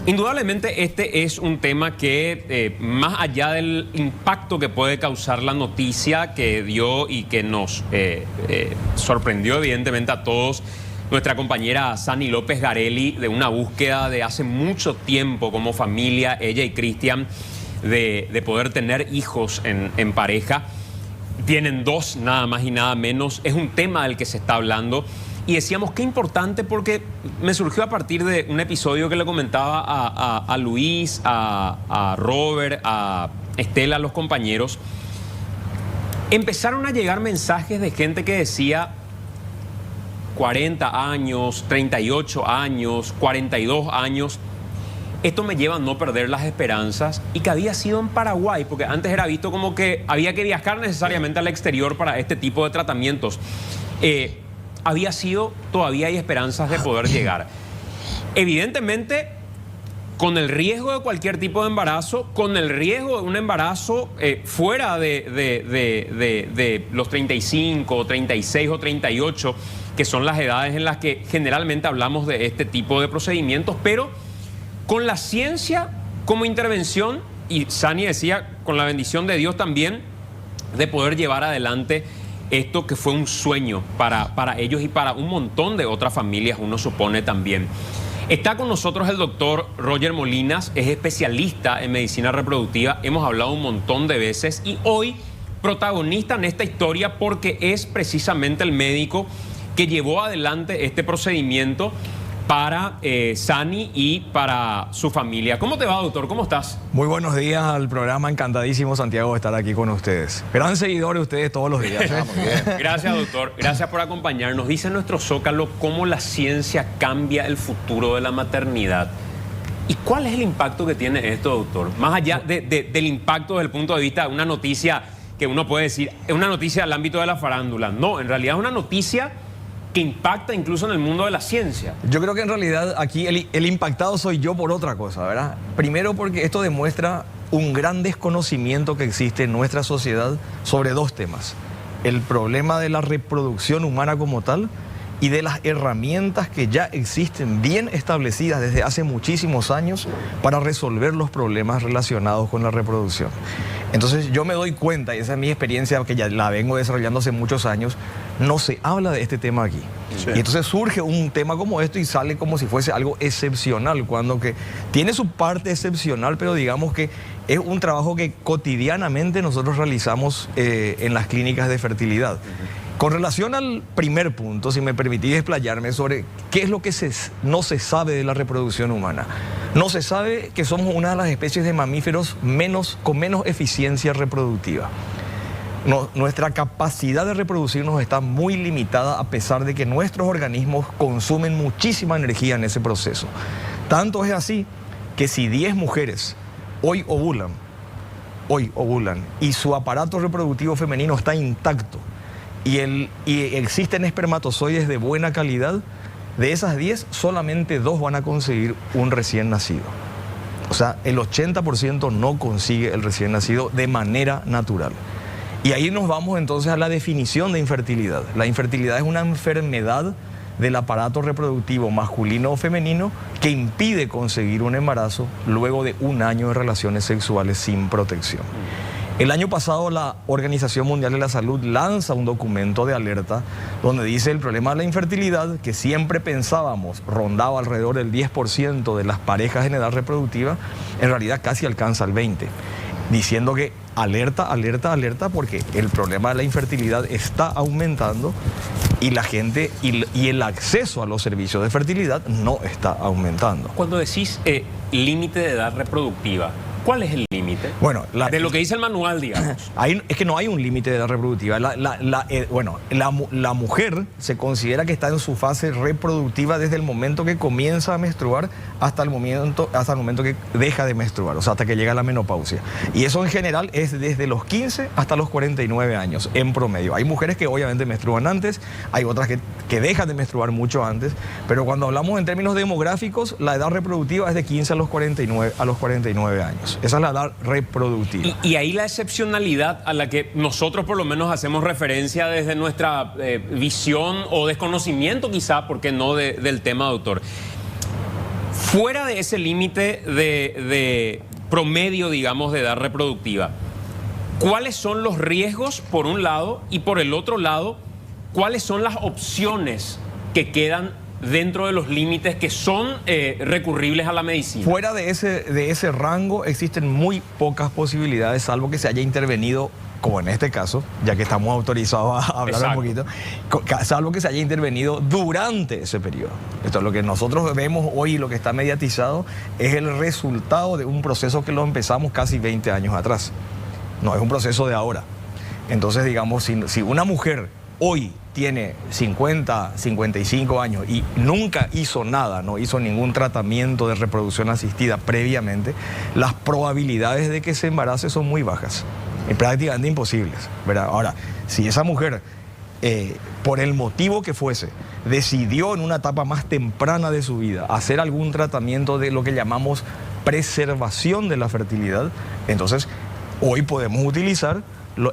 Indudablemente este es un tema que, más allá del impacto que puede causar la noticia que dio y que nos sorprendió evidentemente a todos, nuestra compañera Sani López Garelli, de una búsqueda de hace mucho tiempo como familia, ella y Cristian, de poder tener hijos en pareja. Tienen 2, nada más y nada menos. Es un tema del que se está hablando. Y decíamos qué importante, porque me surgió a partir de un episodio que le comentaba a Luis, a Robert, a Estela, a los compañeros. Empezaron a llegar mensajes de gente que decía 40 años, 38 años, 42 años. Esto me lleva a no perder las esperanzas, y que había sido en Paraguay, porque antes era visto como que había que viajar necesariamente al exterior para este tipo de tratamientos. Había sido, todavía hay esperanzas de poder llegar. Evidentemente, con el riesgo de cualquier tipo de embarazo, con el riesgo de un embarazo fuera de los 35, 36 o 38, que son las edades en las que generalmente hablamos de este tipo de procedimientos, pero con la ciencia como intervención, y Sani decía, con la bendición de Dios también, de poder llevar adelante esto que fue un sueño para ellos y para un montón de otras familias, uno supone también. Está con nosotros el doctor Roger Molinas, es especialista en medicina reproductiva, hemos hablado un montón de veces, y hoy protagonista en esta historia porque es precisamente el médico que llevó adelante este procedimiento para Sani y para su familia. ¿Cómo te va, doctor? ¿Cómo estás? Muy buenos días al programa, encantadísimo, Santiago, de estar aquí con ustedes. Gran seguidor de ustedes todos los días. Muy bien. Gracias, doctor. Gracias por acompañarnos. Dice nuestro Zócalo cómo la ciencia cambia el futuro de la maternidad. ¿Y cuál es el impacto que tiene esto, doctor? Más allá del impacto desde el punto de vista de una noticia que uno puede decir, es una noticia del ámbito de la farándula. No, en realidad es una noticia que impacta incluso en el mundo de la ciencia. Yo creo que en realidad aquí el impactado soy yo por otra cosa, ¿verdad? Primero porque esto demuestra un gran desconocimiento que existe en nuestra sociedad sobre 2 temas. El problema de la reproducción humana como tal y de las herramientas que ya existen bien establecidas desde hace muchísimos años para resolver los problemas relacionados con la reproducción. Entonces yo me doy cuenta, y esa es mi experiencia que ya la vengo desarrollando hace muchos años, no se habla de este tema aquí. Sí. Y entonces surge un tema como esto y sale como si fuese algo excepcional, cuando que tiene su parte excepcional, pero digamos que es un trabajo que cotidianamente nosotros realizamos en las clínicas de fertilidad. Con relación al primer punto, si me permitís explayarme sobre qué es lo que no se sabe de la reproducción humana. No se sabe que somos una de las especies de mamíferos con menos eficiencia reproductiva. Nuestra capacidad de reproducirnos está muy limitada, a pesar de que nuestros organismos consumen muchísima energía en ese proceso. Tanto es así que si 10 mujeres hoy ovulan y su aparato reproductivo femenino está intacto, y existen espermatozoides de buena calidad, de esas 10, solamente 2 van a conseguir un recién nacido. O sea, el 80% no consigue el recién nacido de manera natural. Y ahí nos vamos entonces a la definición de infertilidad. La infertilidad es una enfermedad del aparato reproductivo masculino o femenino que impide conseguir un embarazo luego de 1 año de relaciones sexuales sin protección. El año pasado la Organización Mundial de la Salud lanza un documento de alerta donde dice el problema de la infertilidad, que siempre pensábamos rondaba alrededor del 10% de las parejas en edad reproductiva, en realidad casi alcanza el 20%, diciendo que alerta, alerta, alerta, porque el problema de la infertilidad está aumentando y la gente y el acceso a los servicios de fertilidad no está aumentando. Cuando decís límite de edad reproductiva, ¿cuál es el límite? Bueno, de lo que dice el manual, digamos. Es que no hay un límite de edad reproductiva. La mujer se considera que está en su fase reproductiva desde el momento que comienza a menstruar hasta el momento que deja de menstruar, o sea, hasta que llega la menopausia. Y eso en general es desde los 15 hasta los 49 años, en promedio. Hay mujeres que obviamente menstruan antes, hay otras que dejan de menstruar mucho antes, pero cuando hablamos en términos demográficos, la edad reproductiva es de 15 a los 49 años. Esa es la edad reproductiva. Y ahí la excepcionalidad a la que nosotros por lo menos hacemos referencia desde nuestra visión o desconocimiento quizá, porque no del tema, doctor. Fuera de ese límite de promedio, digamos, de edad reproductiva, ¿cuáles son los riesgos por un lado y por el otro lado, cuáles son las opciones que quedan dentro de los límites que son recurribles a la medicina? Fuera de ese rango existen muy pocas posibilidades, salvo que se haya intervenido, como en este caso, ya que estamos autorizados a hablar un poquito, salvo que se haya intervenido durante ese periodo. Esto es lo que nosotros vemos hoy, lo que está mediatizado, es el resultado de un proceso que lo empezamos casi 20 años atrás. No es un proceso de ahora. Entonces, digamos, si una mujer hoy tiene 50, 55 años y nunca hizo nada, no hizo ningún tratamiento de reproducción asistida previamente, las probabilidades de que se embarace son muy bajas, prácticamente imposibles, ¿verdad? Ahora, si esa mujer, por el motivo que fuese, decidió en una etapa más temprana de su vida hacer algún tratamiento de lo que llamamos preservación de la fertilidad, entonces hoy podemos utilizar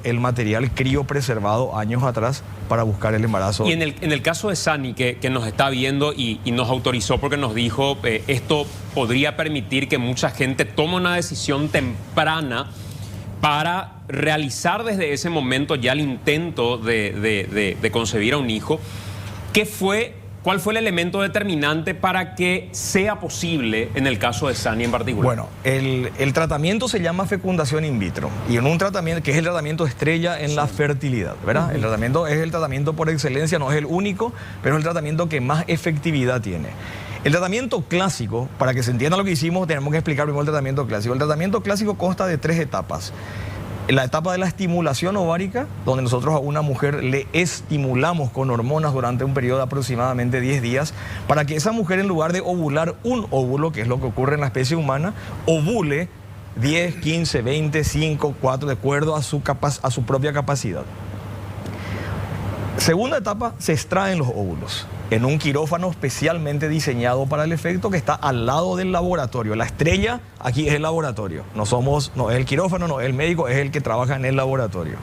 el material criopreservado años atrás para buscar el embarazo. Y en el caso de Sani, que nos está viendo y nos autorizó porque nos dijo esto podría permitir que mucha gente tome una decisión temprana para realizar desde ese momento ya el intento de concebir a un hijo. ¿Cuál fue el elemento determinante para que sea posible en el caso de Sani en particular? Bueno, el tratamiento se llama fecundación in vitro y en un tratamiento que es el tratamiento estrella en la fertilidad, ¿verdad? El tratamiento es el tratamiento por excelencia, no es el único, pero es el tratamiento que más efectividad tiene. El tratamiento clásico, para que se entienda lo que hicimos, tenemos que explicar primero el tratamiento clásico. El tratamiento clásico consta de 3 etapas. La etapa de la estimulación ovárica, donde nosotros a una mujer le estimulamos con hormonas durante un periodo de aproximadamente 10 días, para que esa mujer, en lugar de ovular un óvulo, que es lo que ocurre en la especie humana, ovule 10, 15, 20, 5, 4, de acuerdo a su propia capacidad. Segunda etapa, se extraen los óvulos en un quirófano especialmente diseñado para el efecto, que está al lado del laboratorio. La estrella aquí es el laboratorio. No es el quirófano, no es el médico, es el que trabaja en el laboratorio.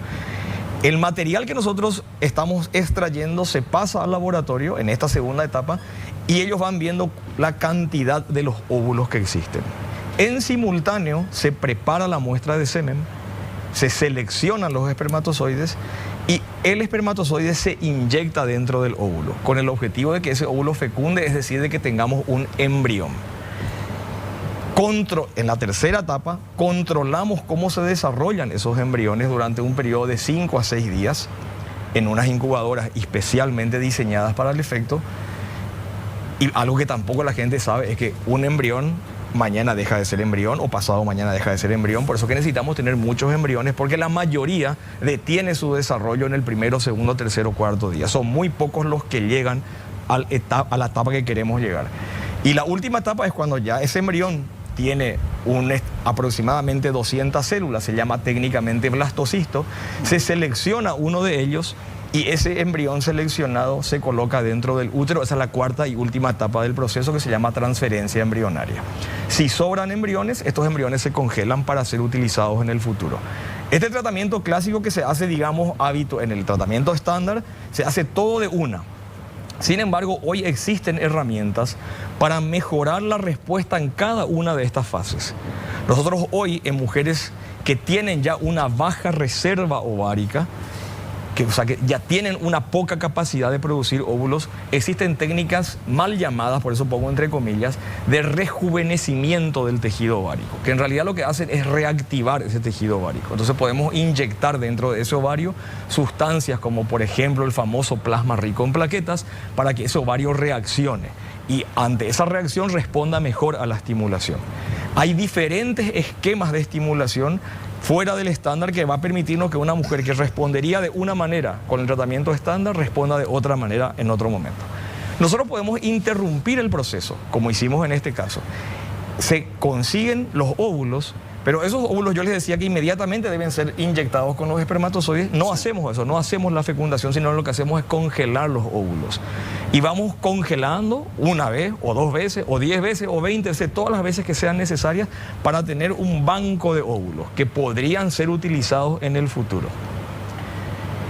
El material que nosotros estamos extrayendo se pasa al laboratorio en esta segunda etapa y ellos van viendo la cantidad de los óvulos que existen. En simultáneo se prepara la muestra de semen, se seleccionan los espermatozoides y el espermatozoide se inyecta dentro del óvulo con el objetivo de que ese óvulo fecunde, es decir, de que tengamos un embrión. En la tercera etapa controlamos cómo se desarrollan esos embriones durante un periodo de 5 a 6 días en unas incubadoras especialmente diseñadas para el efecto. Y algo que tampoco la gente sabe es que un embrión mañana deja de ser embrión o pasado mañana deja de ser embrión. Por eso que necesitamos tener muchos embriones, porque la mayoría detiene su desarrollo en el primero, segundo, tercero, cuarto día. Son muy pocos los que llegan a la etapa que queremos llegar. Y la última etapa es cuando ya ese embrión tiene aproximadamente 200 células, se llama técnicamente blastocisto, se selecciona uno de ellos y ese embrión seleccionado se coloca dentro del útero. Esa es la cuarta y última etapa del proceso, que se llama transferencia embrionaria. Si sobran embriones, estos embriones se congelan para ser utilizados en el futuro. Este tratamiento clásico que se hace, digamos, en el tratamiento estándar, se hace todo de una. Sin embargo, hoy existen herramientas para mejorar la respuesta en cada una de estas fases. Nosotros hoy, en mujeres que tienen ya una baja reserva ovárica, que ya tienen una poca capacidad de producir óvulos, existen técnicas mal llamadas, por eso pongo entre comillas, de rejuvenecimiento del tejido ovárico, que en realidad lo que hacen es reactivar ese tejido ovárico. Entonces podemos inyectar dentro de ese ovario sustancias como, por ejemplo, el famoso plasma rico en plaquetas, para que ese ovario reaccione y ante esa reacción responda mejor a la estimulación. Hay diferentes esquemas de estimulación fuera del estándar que va a permitirnos que una mujer que respondería de una manera con el tratamiento estándar responda de otra manera en otro momento. Nosotros podemos interrumpir el proceso, como hicimos en este caso. Se consiguen los óvulos, pero esos óvulos, yo les decía que inmediatamente deben ser inyectados con los espermatozoides. No hacemos eso, no hacemos la fecundación, sino lo que hacemos es congelar los óvulos. Y vamos congelando una vez, o 2 veces, o 10 veces, o 20 veces, todas las veces que sean necesarias, para tener un banco de óvulos que podrían ser utilizados en el futuro.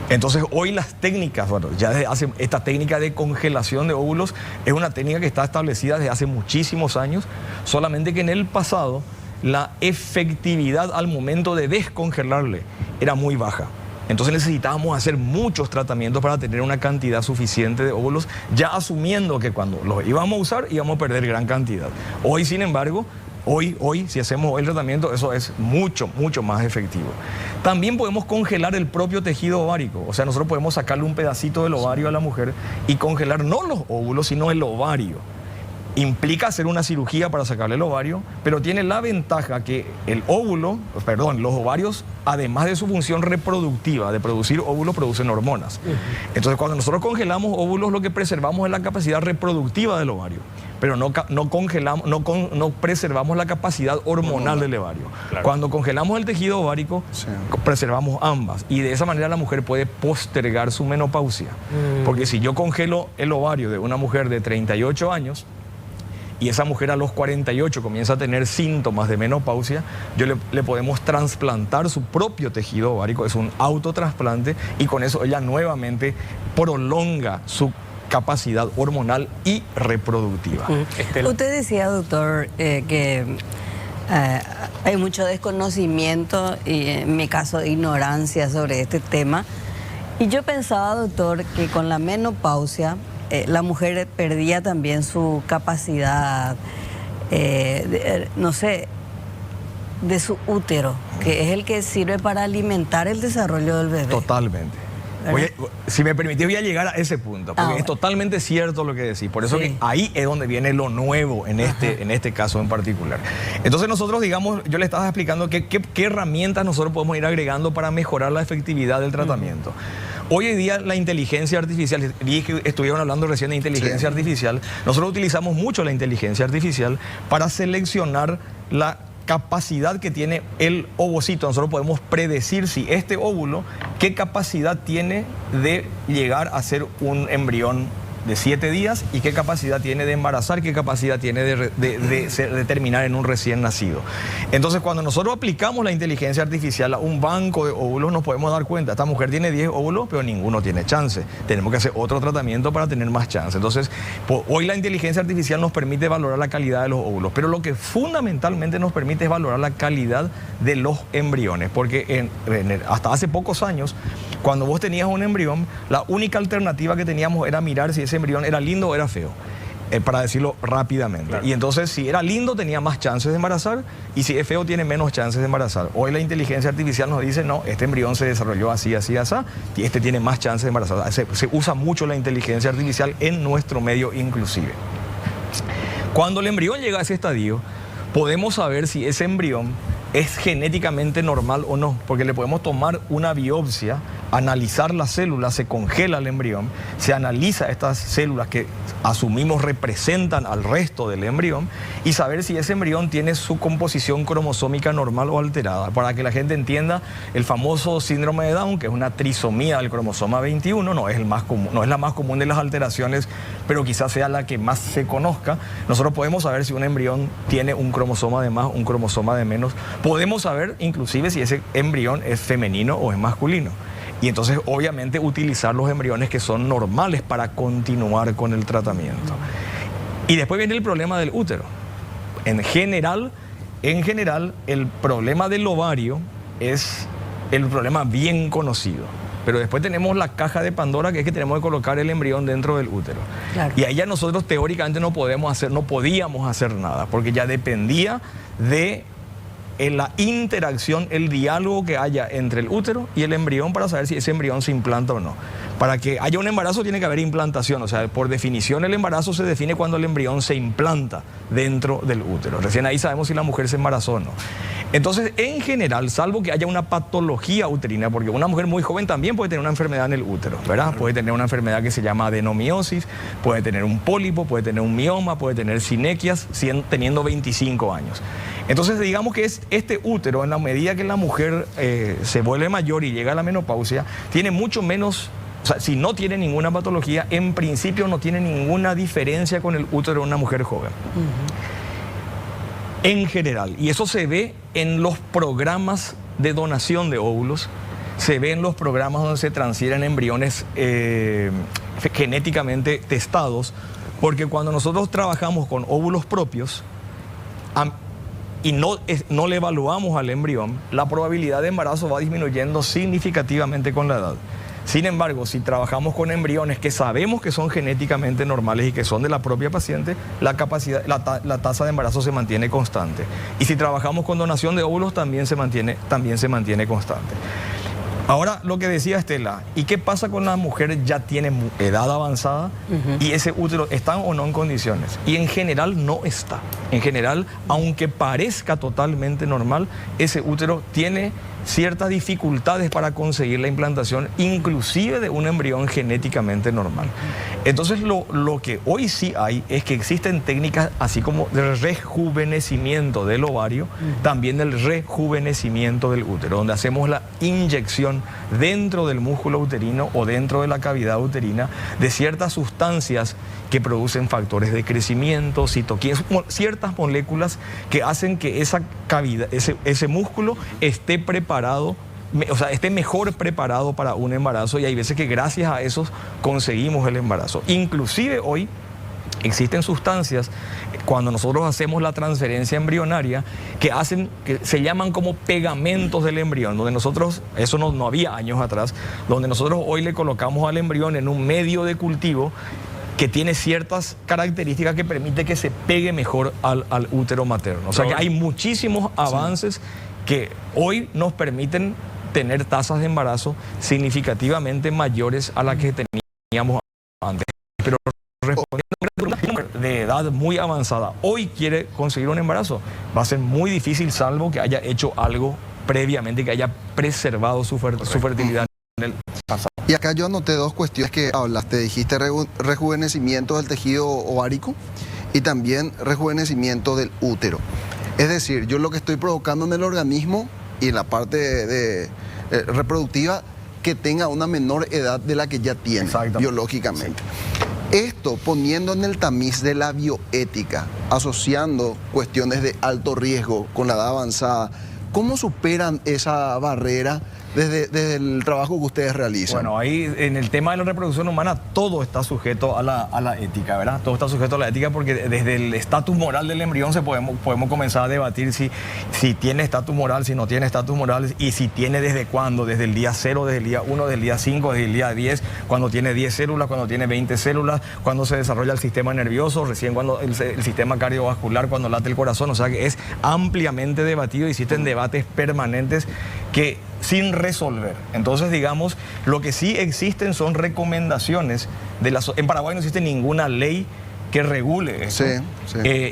Entonces hoy las técnicas, bueno, ya desde hace, esta técnica de congelación de óvulos es una técnica que está establecida desde hace muchísimos años, solamente que en el pasado la efectividad al momento de descongelarle era muy baja. Entonces necesitábamos hacer muchos tratamientos para tener una cantidad suficiente de óvulos, ya asumiendo que cuando los íbamos a usar íbamos a perder gran cantidad. Hoy, sin embargo, si hacemos el tratamiento, eso es mucho más efectivo. También podemos congelar el propio tejido ovárico. O sea, nosotros podemos sacarle un pedacito del ovario a la mujer y congelar no los óvulos, sino el ovario. Implica hacer una cirugía para sacarle el ovario, pero tiene la ventaja que los ovarios, además de su función reproductiva, de producir óvulos, producen hormonas. Entonces, cuando nosotros congelamos óvulos, lo que preservamos es la capacidad reproductiva del ovario, pero no preservamos la capacidad hormonal del ovario. Claro. Cuando congelamos el tejido ovárico, preservamos ambas, y de esa manera la mujer puede postergar su menopausia. Porque si yo congelo el ovario de una mujer de 38 años, y esa mujer a los 48 comienza a tener síntomas de menopausia, le podemos trasplantar su propio tejido ovárico, es un autotrasplante, y con eso ella nuevamente prolonga su capacidad hormonal y reproductiva. Usted decía, doctor, que hay mucho desconocimiento y en mi caso ignorancia sobre este tema, y yo pensaba, doctor, que con la menopausia la mujer perdía también su capacidad, de su útero, que es el que sirve para alimentar el desarrollo del bebé. Totalmente. Oye, si me permitís, voy a llegar a ese punto, porque es totalmente cierto lo que decís. Por eso que ahí es donde viene lo nuevo en este caso en particular. Entonces nosotros, digamos, yo le estaba explicando qué herramientas nosotros podemos ir agregando para mejorar la efectividad del tratamiento. Hoy en día la inteligencia artificial, vi que estuvieron hablando recién de inteligencia artificial, nosotros utilizamos mucho la inteligencia artificial para seleccionar la capacidad que tiene el ovocito. Nosotros podemos predecir si este óvulo, qué capacidad tiene de llegar a ser un embrión de 7 días y qué capacidad tiene de embarazar, qué capacidad tiene de terminar en un recién nacido. Entonces, cuando nosotros aplicamos la inteligencia artificial a un banco de óvulos, nos podemos dar cuenta, esta mujer tiene 10 óvulos, pero ninguno tiene chance. Tenemos que hacer otro tratamiento para tener más chance. Entonces, hoy la inteligencia artificial nos permite valorar la calidad de los óvulos, pero lo que fundamentalmente nos permite es valorar la calidad de los embriones, porque hasta hace pocos años, cuando vos tenías un embrión, la única alternativa que teníamos era mirar si ese embrión era lindo o era feo, para decirlo rápidamente. Claro. Y entonces, si era lindo, tenía más chances de embarazar, y si es feo, tiene menos chances de embarazar. Hoy la inteligencia artificial nos dice, no, este embrión se desarrolló así, así, así, y este tiene más chances de embarazar. Se usa mucho la inteligencia artificial en nuestro medio inclusive. Cuando el embrión llega a ese estadio, podemos saber si ese embrión es genéticamente normal o no, porque le podemos tomar una biopsia, analizar las células, se congela el embrión, se analiza estas células que asumimos representan al resto del embrión, y saber si ese embrión tiene su composición cromosómica normal o alterada. Para que la gente entienda, el famoso síndrome de Down, que es una trisomía del cromosoma 21, no es la más común de las alteraciones, pero quizás sea la que más se conozca. Nosotros podemos saber si un embrión tiene un cromosoma de más, un cromosoma de menos. Podemos saber inclusive si ese embrión es femenino o es masculino. Y entonces, obviamente, utilizar los embriones que son normales para continuar con el tratamiento. Y después viene el problema del útero. En general, el problema del ovario es el problema bien conocido. Pero después tenemos la caja de Pandora, que es que tenemos que colocar el embrión dentro del útero. Claro. Y ahí ya nosotros teóricamente no podíamos hacer nada, porque ya dependía de la interacción, el diálogo que haya entre el útero y el embrión para saber si ese embrión se implanta o no. Para que haya un embarazo tiene que haber implantación, o sea, por definición el embarazo se define cuando el embrión se implanta dentro del útero. Recién ahí sabemos si la mujer se embarazó o no. Entonces, en general, salvo que haya una patología uterina, porque una mujer muy joven también puede tener una enfermedad en el útero, ¿verdad? Puede tener una enfermedad que se llama adenomiosis, puede tener un pólipo, puede tener un mioma, puede tener sinequias, teniendo 25 años. Entonces, digamos que este útero, en la medida que la mujer se vuelve mayor y llega a la menopausia, tiene mucho menos. O sea, si no tiene ninguna patología, en principio no tiene ninguna diferencia con el útero de una mujer joven. En general. Y eso se ve en los programas de donación de óvulos. se ven los programas donde se transfieren embriones genéticamente testados, porque cuando nosotros trabajamos con óvulos propios y no le evaluamos al embrión, la probabilidad de embarazo va disminuyendo significativamente con la edad. Sin embargo, si trabajamos con embriones que sabemos que son genéticamente normales y que son de la propia paciente, la tasa de embarazo se mantiene constante. Y si trabajamos con donación de óvulos, también se mantiene constante. Ahora, lo que decía Estela, ¿y qué pasa con las mujeres ya tienen edad avanzada y ese útero está o no en condiciones? Y en general no está. En general, aunque parezca totalmente normal, ese útero tiene ciertas dificultades para conseguir la implantación, inclusive de un embrión genéticamente normal. Entonces, lo que hoy sí hay es que existen técnicas así como de rejuvenecimiento del ovario, también del rejuvenecimiento del útero, donde hacemos la inyección dentro del músculo uterino o dentro de la cavidad uterina de ciertas sustancias que producen factores de crecimiento, citoquinas, ciertas moléculas que hacen que esa cavidad, ese músculo esté preparado, o sea, esté mejor preparado para un embarazo, y hay veces que gracias a eso conseguimos el embarazo. Inclusive hoy existen sustancias, cuando nosotros hacemos la transferencia embrionaria, que se llaman como pegamentos del embrión, donde nosotros, eso no había años atrás, donde nosotros hoy le colocamos al embrión en un medio de cultivo que tiene ciertas características que permite que se pegue mejor al útero materno. O sea que hay muchísimos avances que hoy nos permiten tener tasas de embarazo significativamente mayores a las que teníamos antes. Pero respondiendo a una mujer de edad muy avanzada, hoy quiere conseguir un embarazo, va a ser muy difícil, salvo que haya hecho algo previamente, que haya preservado su fertilidad en el pasado. Y acá yo anoté dos cuestiones que hablaste. Dijiste rejuvenecimiento del tejido ovárico y también rejuvenecimiento del útero. Es decir, yo lo que estoy provocando en el organismo y en la parte reproductiva, que tenga una menor edad de la que ya tiene biológicamente. Sí. Esto poniendo en el tamiz de la bioética, asociando cuestiones de alto riesgo con la edad avanzada, ¿cómo superan esa barrera desde el trabajo que ustedes realizan? Bueno, ahí en el tema de la reproducción humana todo está sujeto a la ética, ¿verdad? Todo está sujeto a la ética, porque desde el estatus moral del embrión podemos comenzar a debatir si tiene estatus moral, si no tiene estatus moral, y si tiene desde cuándo, desde el día 0, desde el día 1, desde el día 5, desde el día 10, cuando tiene 10 células, cuando tiene 20 células, cuando se desarrolla el sistema nervioso, recién cuando el sistema cardiovascular, cuando late el corazón. O sea que es ampliamente debatido y existen debates permanentes que sin resolver. Entonces, digamos, lo que sí existen son recomendaciones en Paraguay no existe ninguna ley que regule esto.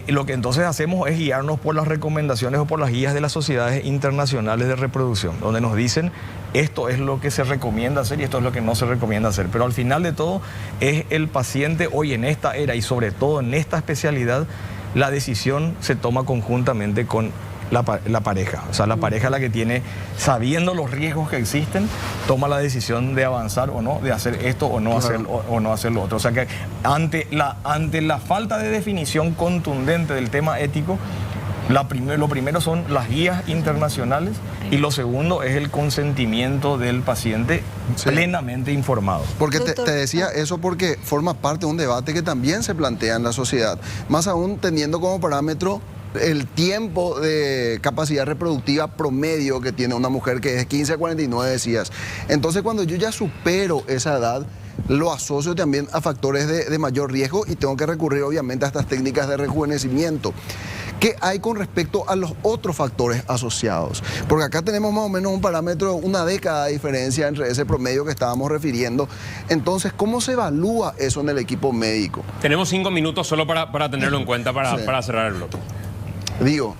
Lo que entonces hacemos es guiarnos por las recomendaciones o por las guías de las sociedades internacionales de reproducción, donde nos dicen esto es lo que se recomienda hacer y esto es lo que no se recomienda hacer. Pero al final de todo es el paciente hoy en esta era y sobre todo en esta especialidad, la decisión se toma conjuntamente con la pareja. O sea, la pareja la que tiene, sabiendo los riesgos que existen, toma la decisión de avanzar o no, de hacer esto o no, hacer lo otro. O sea que ante la falta de definición contundente del tema ético, lo primero son las guías internacionales y lo segundo es el consentimiento del paciente plenamente informado. Porque te decía eso porque forma parte de un debate que también se plantea en la sociedad, más aún teniendo como parámetro el tiempo de capacidad reproductiva promedio que tiene una mujer, que es de 15 a 49 decías. Entonces, cuando yo ya supero esa edad, lo asocio también a factores de mayor riesgo y tengo que recurrir obviamente a estas técnicas de rejuvenecimiento. ¿Qué hay con respecto a los otros factores asociados? Porque acá tenemos más o menos un parámetro, una década de diferencia entre ese promedio que estábamos refiriendo. Entonces, ¿cómo se evalúa eso en el equipo médico? Tenemos 5 minutos solo para tenerlo en cuenta para cerrar el bloque. Digo,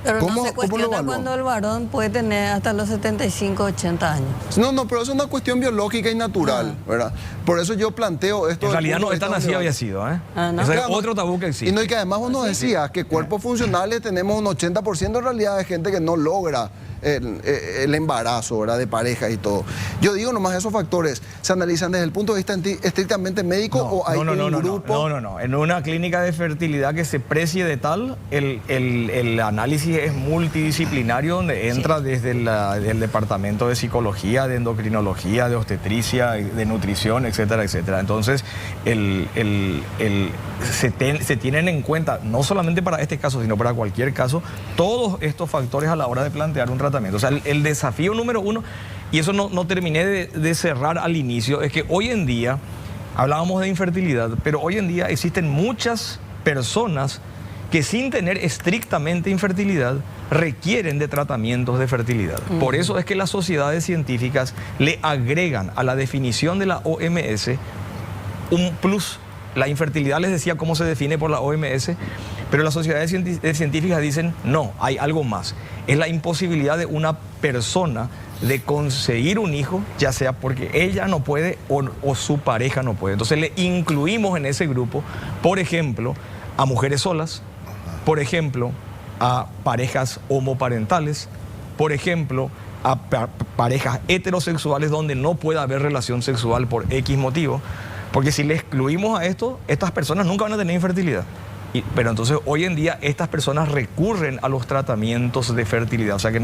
pero no se cuestiona cuando el varón puede tener hasta los 75, 80 años. No, pero eso es una cuestión biológica y natural, ¿verdad? Por eso yo planteo esto. En realidad no es tan así había sido, ¿eh? ¿No? Ese es otro tabú que existe. Y que además uno decía que cuerpos funcionales tenemos un 80% en realidad de gente que no logra el embarazo, ¿verdad? De pareja y todo. Yo digo nomás, esos factores ¿se analizan desde el punto de vista estrictamente médico o hay un grupo? No. En una clínica de fertilidad que se precie de tal, el análisis análisis es multidisciplinario, donde entra desde el departamento de psicología, de endocrinología, de obstetricia, de nutrición, etcétera, etcétera. Entonces, se tienen en cuenta, no solamente para este caso, sino para cualquier caso, todos estos factores a la hora de plantear un tratamiento. O sea, el desafío número uno, y eso no terminé de cerrar al inicio, es que hoy en día, hablábamos de infertilidad, pero hoy en día existen muchas personas que sin tener estrictamente infertilidad requieren de tratamientos de fertilidad. Por eso es que las sociedades científicas le agregan a la definición de la OMS un plus. La infertilidad les decía cómo se define por la OMS, pero las sociedades científicas dicen no, hay algo más. Es la imposibilidad de una persona de conseguir un hijo, ya sea porque ella no puede o su pareja no puede. Entonces le incluimos en ese grupo, por ejemplo, a mujeres solas, por ejemplo, a parejas homoparentales, por ejemplo, a parejas heterosexuales donde no pueda haber relación sexual por X motivo, porque si le excluimos a esto, estas personas nunca van a tener infertilidad. Pero entonces hoy en día estas personas recurren a los tratamientos de fertilidad, o sea que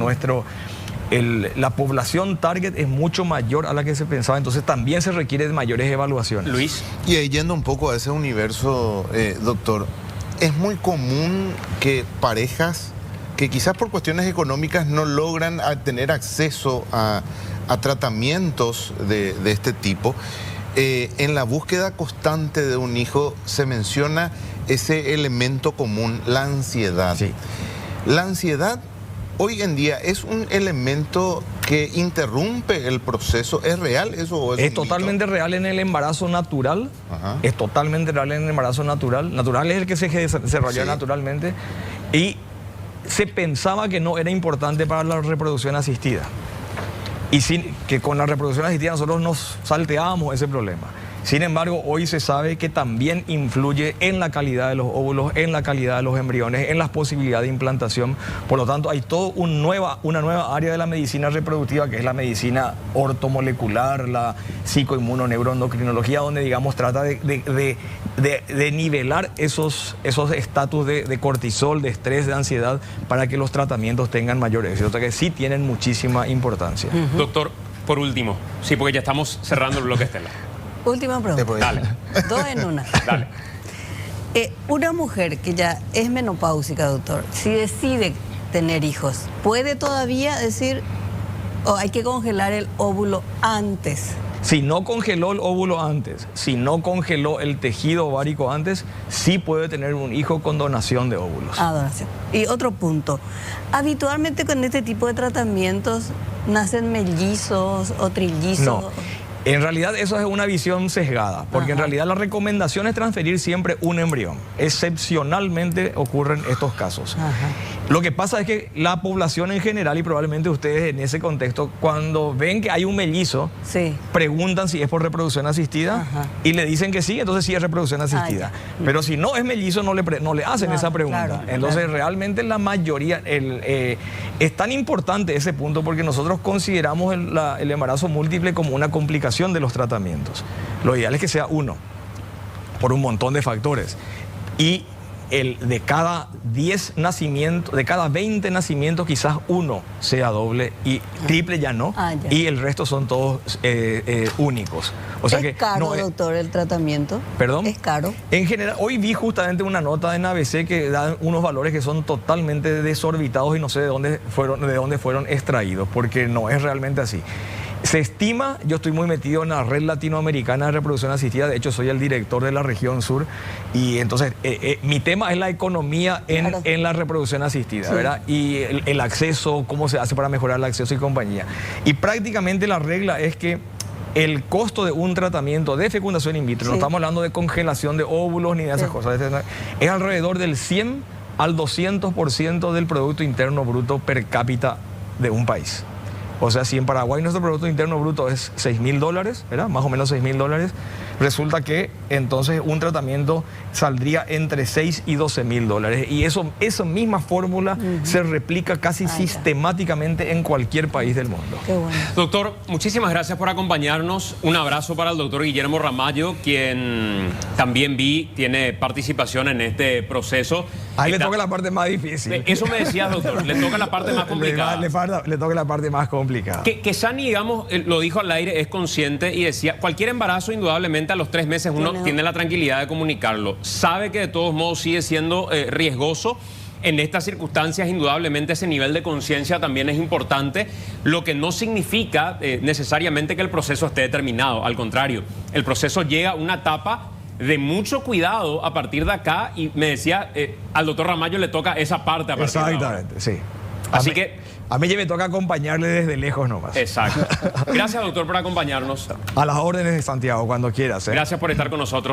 la población target es mucho mayor a la que se pensaba, entonces también se requiere de mayores evaluaciones. Luis. Y ahí yendo un poco a ese universo, doctor, es muy común que parejas que quizás por cuestiones económicas no logran tener acceso a tratamientos de este tipo, en la búsqueda constante de un hijo se menciona ese elemento común, la ansiedad. Sí. La ansiedad hoy en día es un elemento que interrumpe el proceso. ¿Es real eso o es totalmente real en el embarazo natural. Ajá. Es totalmente real en el embarazo natural. Natural es el que se desarrolla naturalmente. Y se pensaba que no era importante para la reproducción asistida. Y que con la reproducción asistida nosotros nos salteábamos ese problema. Sin embargo, hoy se sabe que también influye en la calidad de los óvulos, en la calidad de los embriones, en las posibilidades de implantación. Por lo tanto, hay toda una nueva área de la medicina reproductiva, que es la medicina ortomolecular, la psicoinmunoneuroendocrinología, donde, digamos, trata de nivelar esos estatus de cortisol, de estrés, de ansiedad, para que los tratamientos tengan mayor éxito. O sea que sí tienen muchísima importancia. Doctor, por último, sí, porque ya estamos cerrando el bloque estelar. Última pregunta. Dale. Dos en una. Dale. Una mujer que ya es menopáusica, doctor, si decide tener hijos, ¿puede todavía decir o hay que congelar el óvulo antes? Si no congeló el óvulo antes, si no congeló el tejido ovárico antes, sí puede tener un hijo con donación de óvulos. Donación. Y otro punto, habitualmente con este tipo de tratamientos nacen mellizos o trillizos. No. En realidad eso es una visión sesgada, porque en realidad la recomendación es transferir siempre un embrión. Excepcionalmente ocurren estos casos. Lo que pasa es que la población en general, y probablemente ustedes en ese contexto, cuando ven que hay un mellizo, preguntan si es por reproducción asistida y le dicen que sí, entonces sí es reproducción asistida. Pero si no es mellizo, no le hacen esa pregunta. Claro, entonces realmente la mayoría, es tan importante ese punto porque nosotros consideramos el embarazo múltiple como una complicación de los tratamientos. Lo ideal es que sea uno, por un montón de factores. Y de cada 10 nacimientos, de cada 20 nacimientos, quizás uno sea doble y triple ya no. Y el resto son todos únicos. O sea ¿Es caro, doctor, el tratamiento? ¿Perdón? ¿Es caro? En general, hoy vi justamente una nota en ABC que da unos valores que son totalmente desorbitados y no sé de dónde fueron extraídos, porque no es realmente así. Se estima, yo estoy muy metido en la red latinoamericana de reproducción asistida, de hecho soy el director de la región sur, y entonces mi tema es la economía en la reproducción asistida, ¿verdad? Y el acceso, cómo se hace para mejorar el acceso y compañía. Y prácticamente la regla es que el costo de un tratamiento de fecundación in vitro, no estamos hablando de congelación de óvulos ni de esas cosas, es alrededor del 100 al 200% del Producto Interno Bruto per cápita de un país. O sea, si en Paraguay nuestro Producto Interno Bruto es $6.000, ¿verdad? Más o menos $6.000, resulta que entonces un tratamiento saldría entre $6.000 y $12.000. Y esa misma fórmula se replica casi sistemáticamente en cualquier país del mundo. Qué bueno. Doctor, muchísimas gracias por acompañarnos. Un abrazo para el doctor Guillermo Ramallo, quien también tiene participación en este proceso. Ahí le toca la parte más difícil. Eso me decías, doctor, le toca la parte más complicada. Le toca la parte más complicada. Que Sani, digamos, lo dijo al aire, es consciente y decía, cualquier embarazo indudablemente a los 3 meses uno tiene la tranquilidad de comunicarlo. Sabe que de todos modos sigue siendo riesgoso. En estas circunstancias, indudablemente, ese nivel de conciencia también es importante, lo que no significa necesariamente que el proceso esté determinado. Al contrario, el proceso llega a una etapa de mucho cuidado a partir de acá y me decía, al doctor Ramallo le toca esa parte a partir de ahora. Exactamente, sí. Así que... A mí ya me toca acompañarle desde lejos nomás. Exacto. Gracias, doctor, por acompañarnos. A las órdenes de Santiago, cuando quieras. Gracias por estar con nosotros.